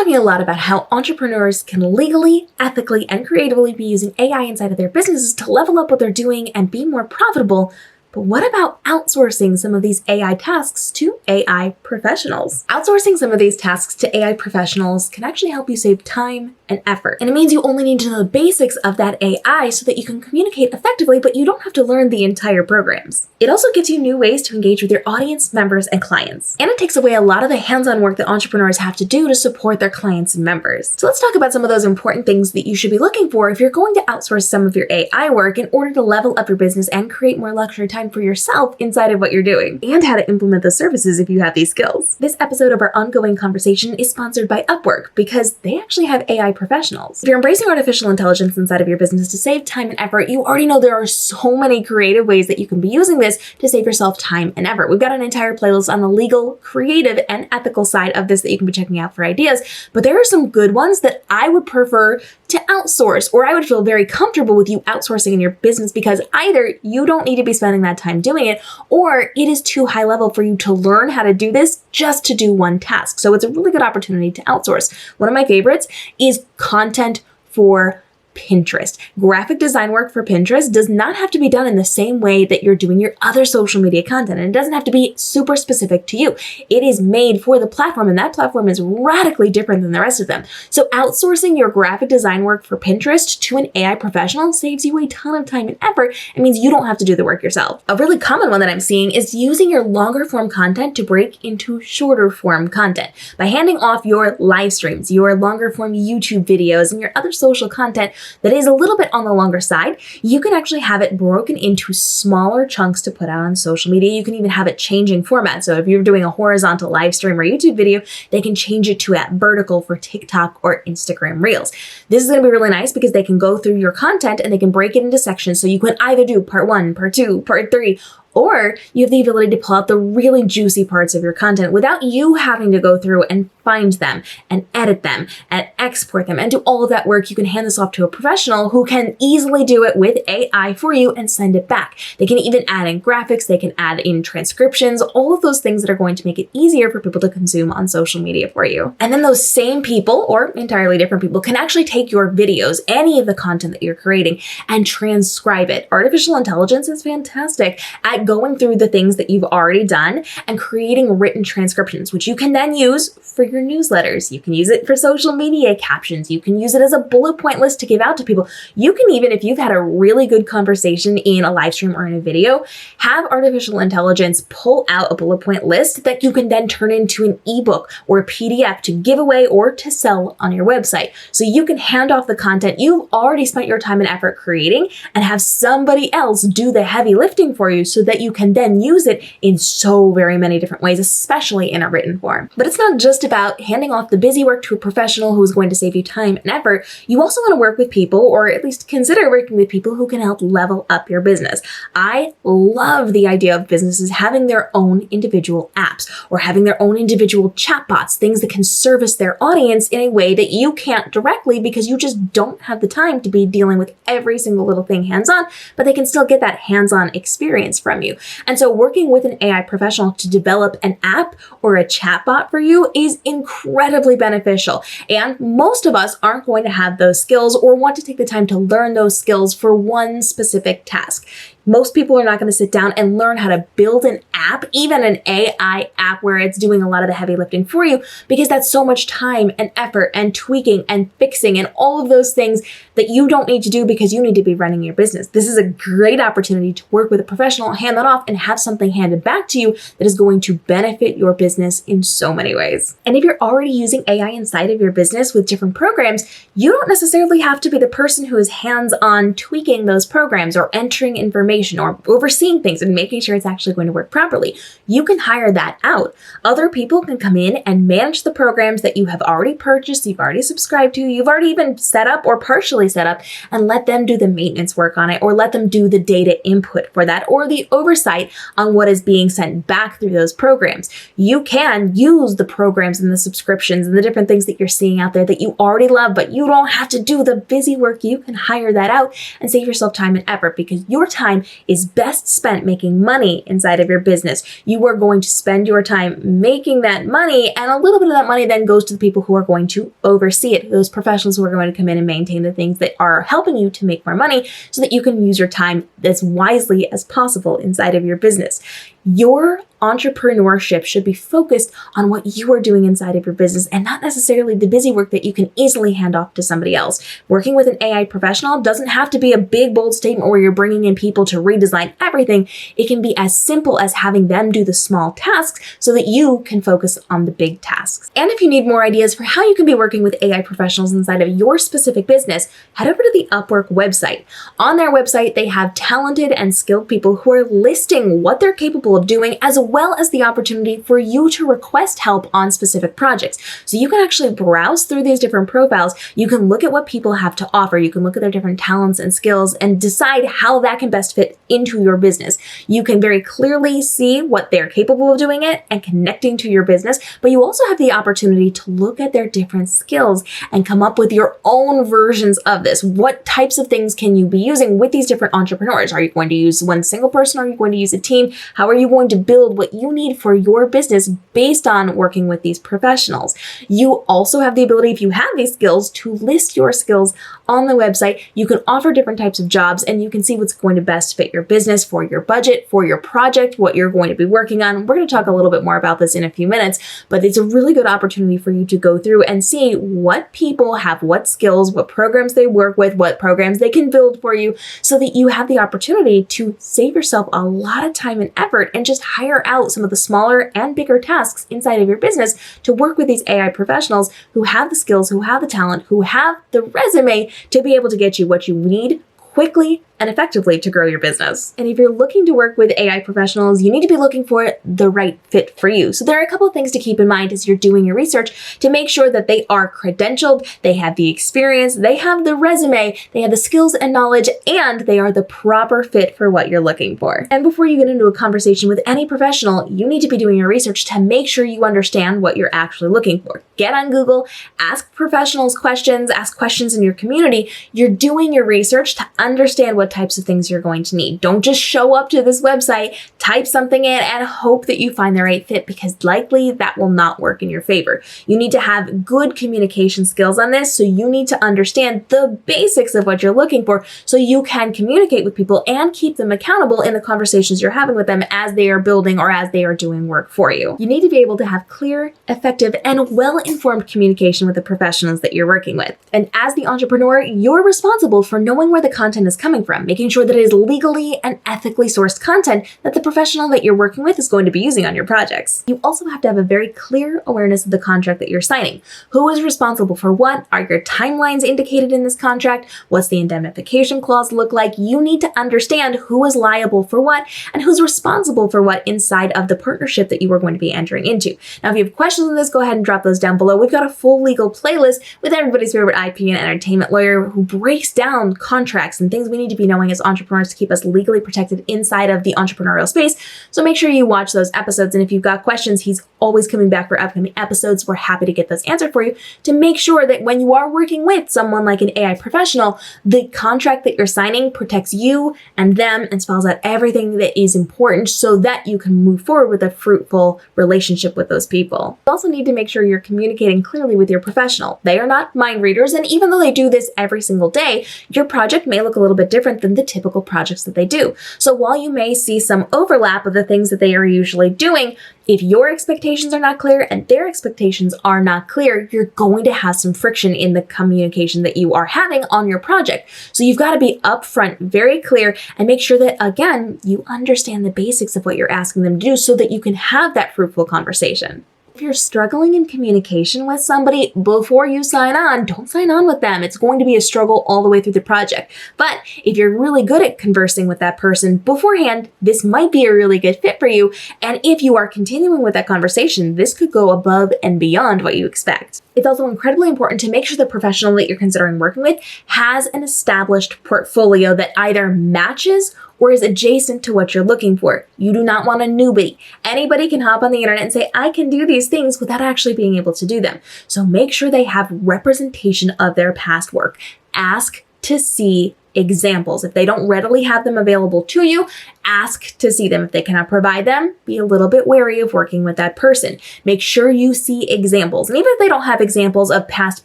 talking a lot about how entrepreneurs can legally, ethically, and creatively be using AI inside of their businesses to level up what they're doing and be more profitable. But what about outsourcing some of these AI tasks to AI professionals? Outsourcing some of these tasks to AI professionals can actually help you save time and effort. And it means you only need to know the basics of that AI so that you can communicate effectively, but you don't have to learn the entire programs. It also gives you new ways to engage with your audience, members, and clients. And it takes away a lot of the hands-on work that entrepreneurs have to do to support their clients and members. So let's talk about some of those important things that you should be looking for if you're going to outsource some of your AI work in order to level up your business and create more luxury time for yourself inside of what you're doing, and how to implement those services if you have these skills. This episode of our ongoing conversation is sponsored by Upwork because they actually have AI professionals. If you're embracing artificial intelligence inside of your business to save time and effort, you already know there are so many creative ways that you can be using this to save yourself time and effort. We've got an entire playlist on the legal, creative, and ethical side of this that you can be checking out for ideas, but there are some good ones that I would prefer to outsource, or I would feel very comfortable with you outsourcing in your business because either you don't need to be spending that time doing it, or it is too high level for you to learn how to do this just to do one task. So it's a really good opportunity to outsource. One of my favorites is content for Pinterest. Graphic design work for Pinterest does not have to be done in the same way that you're doing your other social media content, and it doesn't have to be super specific to you. It is made for the platform, and that platform is radically different than the rest of them. So outsourcing your graphic design work for Pinterest to an AI professional saves you a ton of time and effort. It means you don't have to do the work yourself. A really common one that I'm seeing is using your longer form content to break into shorter form content. By handing off your live streams, your longer form YouTube videos, and your other social content that is a little bit on the longer side, you can actually have it broken into smaller chunks to put out on social media. You can even have it changing format. So if you're doing a horizontal live stream or YouTube video, they can change it to at vertical for TikTok or Instagram Reels. This is going to be really nice because they can go through your content and they can break it into sections. So you can either do part 1, part 2, part 3, or you have the ability to pull out the really juicy parts of your content without you having to go through and find them and edit them and export them and do all of that work. You can hand this off to a professional who can easily do it with AI for you and send it back. They can even add in graphics, they can add in transcriptions, all of those things that are going to make it easier for people to consume on social media for you. And then those same people, or entirely different people, can actually take your videos, any of the content that you're creating, and transcribe it. Artificial intelligence is fantastic at going through the things that you've already done and creating written transcriptions, which you can then use for your newsletters. You can use it for social media captions. You can use it as a bullet point list to give out to people. You can even, if you've had a really good conversation in a live stream or in a video, have artificial intelligence pull out a bullet point list that you can then turn into an ebook or a PDF to give away or to sell on your website. So you can hand off the content you've already spent your time and effort creating and have somebody else do the heavy lifting for you so that you can then use it in so very many different ways, especially in a written form. But it's not just about handing off the busy work to a professional who's going to save you time and effort. You also want to work with people, or at least consider working with people who can help level up your business. I love the idea of businesses having their own individual apps or having their own individual chatbots, things that can service their audience in a way that you can't directly because you just don't have the time to be dealing with every single little thing hands-on, but they can still get that hands-on experience from you. And so working with an AI professional to develop an app or a chatbot for you is incredibly beneficial. And most of us aren't going to have those skills or want to take the time to learn those skills for one specific task. Most people are not going to sit down and learn how to build an app, even an AI app where it's doing a lot of the heavy lifting for you, because that's so much time and effort and tweaking and fixing and all of those things that you don't need to do because you need to be running your business. This is a great opportunity to work with a professional, hand that off, and have something handed back to you that is going to benefit your business in so many ways. And if you're already using AI inside of your business with different programs, you don't necessarily have to be the person who is hands-on tweaking those programs or entering information or overseeing things and making sure it's actually going to work properly. You can hire that out. Other people can come in and manage the programs that you have already purchased, you've already subscribed to, you've already even set up or partially set up, and let them do the maintenance work on it, or let them do the data input for that, or the oversight on what is being sent back through those programs. You can use the programs and the subscriptions and the different things that you're seeing out there that you already love, but you don't have to do the busy work. You can hire that out and save yourself time and effort because your time time is best spent making money inside of your business. You are going to spend your time making that money, and a little bit of that money then goes to the people who are going to oversee it, those professionals who are going to come in and maintain the things that are helping you to make more money so that you can use your time as wisely as possible inside of your business. Your entrepreneurship should be focused on what you are doing inside of your business and not necessarily the busy work that you can easily hand off to somebody else. Working with an AI professional doesn't have to be a big, bold statement where you're bringing in people to redesign everything. It can be as simple as having them do the small tasks so that you can focus on the big tasks. And if you need more ideas for how you can be working with AI professionals inside of your specific business, head over to the Upwork website. On their website, they have talented and skilled people who are listing what they're capable of doing, as well as the opportunity for you to request help on specific projects. So you can actually browse through these different profiles. You can look at what people have to offer. You can look at their different talents and skills and decide how that can best fit into your business. You can very clearly see what they're capable of doing it and connecting to your business, but you also have the opportunity to look at their different skills and come up with your own versions of this. What types of things can you be using with these different entrepreneurs? Are you going to use one single person? Are you going to use a team? How are you going to build what you need for your business based on working with these professionals? You also have the ability, if you have these skills, to list your skills on the website. You can offer different types of jobs and you can see what's going to best fit your business, for your budget, for your project, what you're going to be working on. We're going to talk a little bit more about this in a few minutes, but it's a really good opportunity for you to go through and see what people have, what skills, what programs they work with, what programs they can build for you, so that you have the opportunity to save yourself a lot of time and effort and just hire out some of the smaller and bigger tasks inside of your business to work with these AI professionals who have the skills, who have the talent, who have the resume to be able to get you what you need quickly and effectively to grow your business. And if you're looking to work with AI professionals, you need to be looking for the right fit for you. So there are a couple of things to keep in mind as you're doing your research to make sure that they are credentialed, they have the experience, they have the resume, they have the skills and knowledge, and they are the proper fit for what you're looking for. And before you get into a conversation with any professional, you need to be doing your research to make sure you understand what you're actually looking for. Get on Google, ask professionals questions, ask questions in your community. You're doing your research to understand what types of things you're going to need. Don't just show up to this website, type something in, and hope that you find the right fit, because likely that will not work in your favor. You need to have good communication skills on this, so you need to understand the basics of what you're looking for so you can communicate with people and keep them accountable in the conversations you're having with them as they are building or as they are doing work for you. You need to be able to have clear, effective, and well-informed communication with the professionals that you're working with. And as the entrepreneur, you're responsible for knowing where the content is coming from, making sure that it is legally and ethically sourced content that the professional that you're working with is going to be using on your projects. You also have to have a very clear awareness of the contract that you're signing. Who is responsible for what? Are your timelines indicated in this contract? What's the indemnification clause look like? You need to understand who is liable for what and who's responsible for what inside of the partnership that you are going to be entering into. Now, if you have questions on this, go ahead and drop those down below. We've got a full legal playlist with everybody's favorite IP and entertainment lawyer who breaks down contracts and things we need to be knowing as entrepreneurs to keep us legally protected inside of the entrepreneurial space. So make sure you watch those episodes. And if you've got questions, he's always coming back for upcoming episodes. We're happy to get those answered for you to make sure that when you are working with someone like an AI professional, the contract that you're signing protects you and them and spells out everything that is important so that you can move forward with a fruitful relationship with those people. You also need to make sure you're communicating clearly with your professional. They are not mind readers, and even though they do this every single day, your project may look a little bit different than the typical projects that they do. So while you may see some overlap of the things that they are usually doing, if your expectations are not clear and their expectations are not clear, you're going to have some friction in the communication that you are having on your project. So you've got to be upfront, very clear, and make sure that, again, you understand the basics of what you're asking them to do so that you can have that fruitful conversation. If you're struggling in communication with somebody before you sign on, don't sign on with them. It's going to be a struggle all the way through the project. But if you're really good at conversing with that person beforehand, this might be a really good fit for you. And if you are continuing with that conversation, this could go above and beyond what you expect. It's also incredibly important to make sure the professional that you're considering working with has an established portfolio that either matches or is adjacent to what you're looking for. You do not want a newbie. Anybody can hop on the internet and say, I can do these things without actually being able to do them. So make sure they have representation of their past work. Ask to see examples. If they don't readily have them available to you, ask to see them. If they cannot provide them, be a little bit wary of working with that person. Make sure you see examples. And even if they don't have examples of past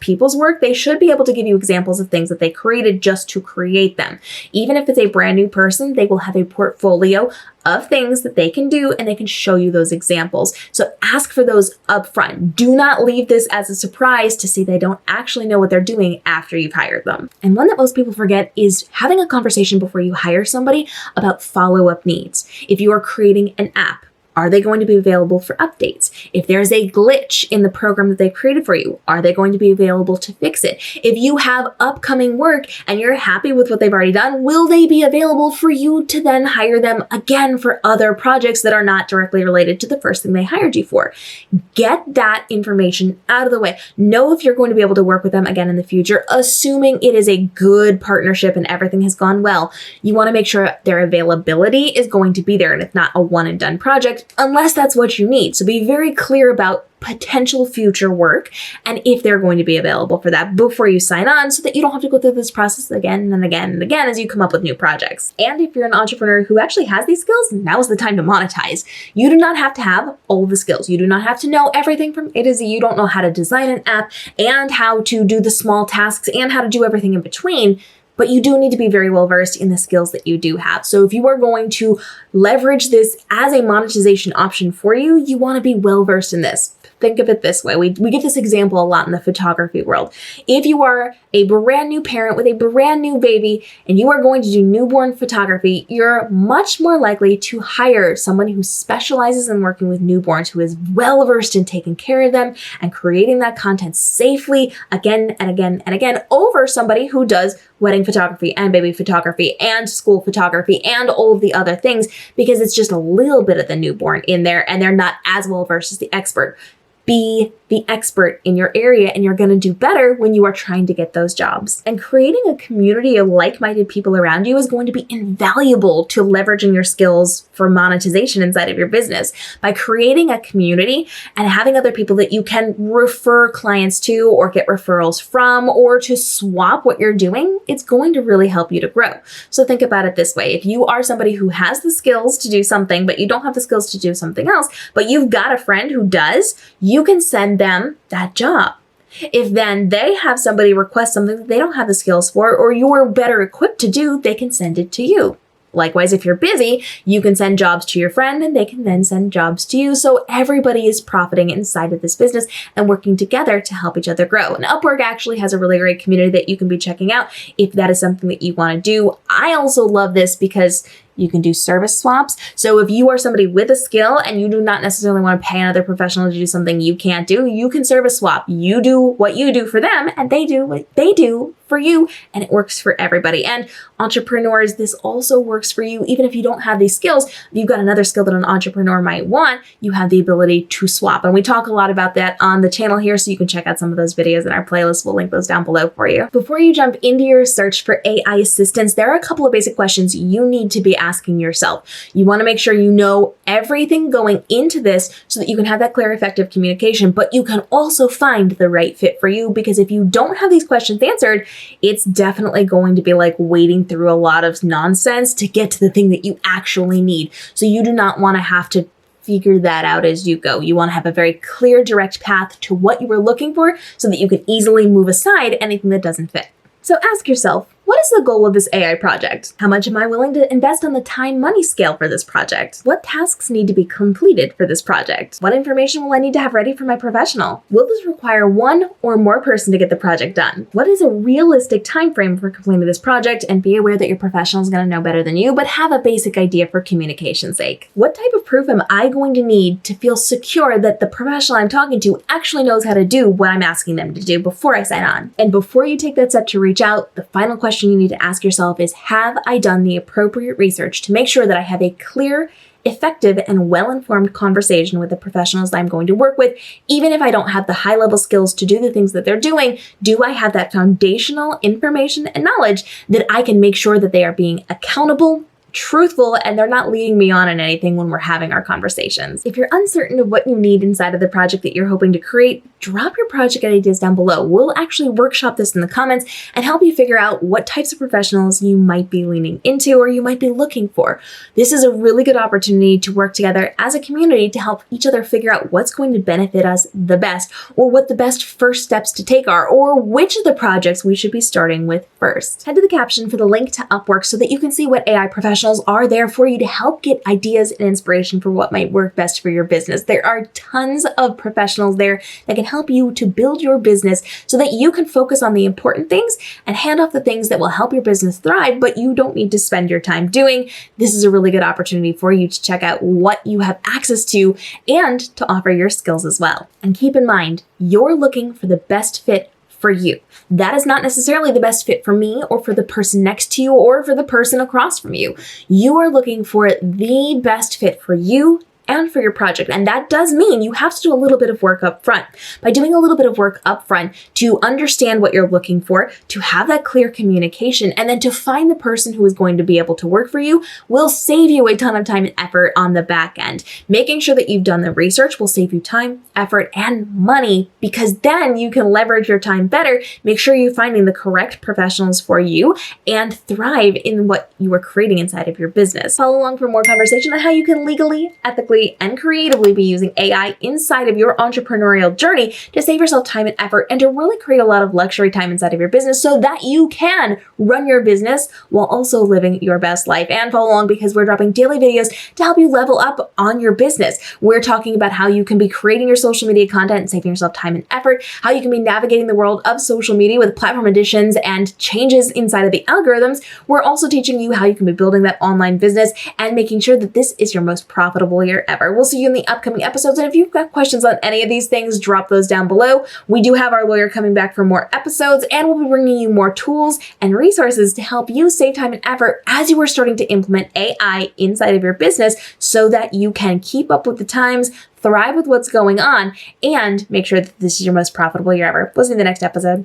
people's work, they should be able to give you examples of things that they created just to create them. Even if it's a brand new person, they will have a portfolio of things that they can do, and they can show you those examples. So ask for those up front. Do not leave this as a surprise to see they don't actually know what they're doing after you've hired them. And one that most people forget is having a conversation before you hire somebody about follow-up needs. If you are creating an app, are they going to be available for updates? If there's a glitch in the program that they've created for you, are they going to be available to fix it? If you have upcoming work and you're happy with what they've already done, will they be available for you to then hire them again for other projects that are not directly related to the first thing they hired you for? Get that information out of the way. Know if you're going to be able to work with them again in the future, assuming it is a good partnership and everything has gone well. You want to make sure their availability is going to be there and it's not a one and done project, unless that's what you need. So be very clear about potential future work and if they're going to be available for that before you sign on, so that you don't have to go through this process again and again and again as you come up with new projects. And if you're an entrepreneur who actually has these skills, now's the time to monetize. You do not have to have all the skills. You do not have to know everything from A to Z. You don't know how to design an app and how to do the small tasks and how to do everything in between. But you do need to be very well versed in the skills that you do have. So if you are going to leverage this as a monetization option for you, you want to be well versed in this. Think of it this way. We get this example a lot in the photography world. If you are a brand new parent with a brand new baby and you are going to do newborn photography, you're much more likely to hire someone who specializes in working with newborns, who is well versed in taking care of them and creating that content safely again and again and again, over somebody who does wedding photography and baby photography and school photography and all of the other things, because it's just a little bit of the newborn in there and they're not as well versed as the expert. Be the expert in your area, and you're going to do better when you are trying to get those jobs. And creating a community of like-minded people around you is going to be invaluable to leveraging your skills for monetization inside of your business. By creating a community and having other people that you can refer clients to or get referrals from or to swap what you're doing, it's going to really help you to grow. So think about it this way. If you are somebody who has the skills to do something, but you don't have the skills to do something else, but you've got a friend who does, you can send them that job. If then they have somebody request something that they don't have the skills for, or you're better equipped to do, they can send it to you. Likewise, if you're busy, you can send jobs to your friend and they can then send jobs to you. So everybody is profiting inside of this business and working together to help each other grow. And Upwork actually has a really great community that you can be checking out if that is something that you want to do. I also love this because you can do service swaps. So if you are somebody with a skill and you do not necessarily want to pay another professional to do something you can't do, you can service swap. You do what you do for them and they do what they do for you, and it works for everybody. And entrepreneurs, this also works for you. Even if you don't have these skills, if you've got another skill that an entrepreneur might want, you have the ability to swap. And we talk a lot about that on the channel here, so you can check out some of those videos in our playlist. We'll link those down below for you. Before you jump into your search for AI assistance, there are a couple of basic questions you need to be asking yourself. You want to make sure you know everything going into this so that you can have that clear, effective communication, but you can also find the right fit for you, because if you don't have these questions answered, it's definitely going to be like wading through a lot of nonsense to get to the thing that you actually need. So you do not want to have to figure that out as you go. You want to have a very clear, direct path to what you were looking for so that you can easily move aside anything that doesn't fit. So ask yourself, what is the goal of this AI project? How much am I willing to invest on the time-money scale for this project? What tasks need to be completed for this project? What information will I need to have ready for my professional? Will this require one or more person to get the project done? What is a realistic time frame for completing this project? And be aware that your professional is going to know better than you, but have a basic idea for communication's sake. What type of proof am I going to need to feel secure that the professional I'm talking to actually knows how to do what I'm asking them to do before I sign on? And before you take that step to reach out, the final question you need to ask yourself is, have I done the appropriate research to make sure that I have a clear, effective, and well-informed conversation with the professionals that I'm going to work with? Even if I don't have the high-level skills to do the things that they're doing, do I have that foundational information and knowledge that I can make sure that they are being accountable truthful and they're not leading me on in anything when we're having our conversations. If you're uncertain of what you need inside of the project that you're hoping to create, drop your project ideas down below. We'll actually workshop this in the comments and help you figure out what types of professionals you might be leaning into or you might be looking for. This is a really good opportunity to work together as a community to help each other figure out what's going to benefit us the best, or what the best first steps to take are, or which of the projects we should be starting with first. Head to the caption for the link to Upwork so that you can see what AI professionals are there for you to help get ideas and inspiration for what might work best for your business. There are tons of professionals there that can help you to build your business so that you can focus on the important things and hand off the things that will help your business thrive, but you don't need to spend your time doing. This is a really good opportunity for you to check out what you have access to and to offer your skills as well. And keep in mind, you're looking for the best fit for you. That is not necessarily the best fit for me or for the person next to you or for the person across from you. You are looking for the best fit for you and for your project. And that does mean you have to do a little bit of work up front. By doing a little bit of work up front to understand what you're looking for, to have that clear communication, and then to find the person who is going to be able to work for you will save you a ton of time and effort on the back end. Making sure that you've done the research will save you time, effort, and money, because then you can leverage your time better, make sure you're finding the correct professionals for you, and thrive in what you are creating inside of your business. Follow along for more conversation on how you can legally, ethically, and creatively be using AI inside of your entrepreneurial journey to save yourself time and effort and to really create a lot of luxury time inside of your business so that you can run your business while also living your best life. And follow along because we're dropping daily videos to help you level up on your business. We're talking about how you can be creating your social media content and saving yourself time and effort, how you can be navigating the world of social media with platform additions and changes inside of the algorithms. We're also teaching you how you can be building that online business and making sure that this is your most profitable year ever. We'll see you in the upcoming episodes. And if you've got questions on any of these things, drop those down below. We do have our lawyer coming back for more episodes, and we'll be bringing you more tools and resources to help you save time and effort as you are starting to implement AI inside of your business so that you can keep up with the times, thrive with what's going on, and make sure that this is your most profitable year ever. We'll see you in the next episode.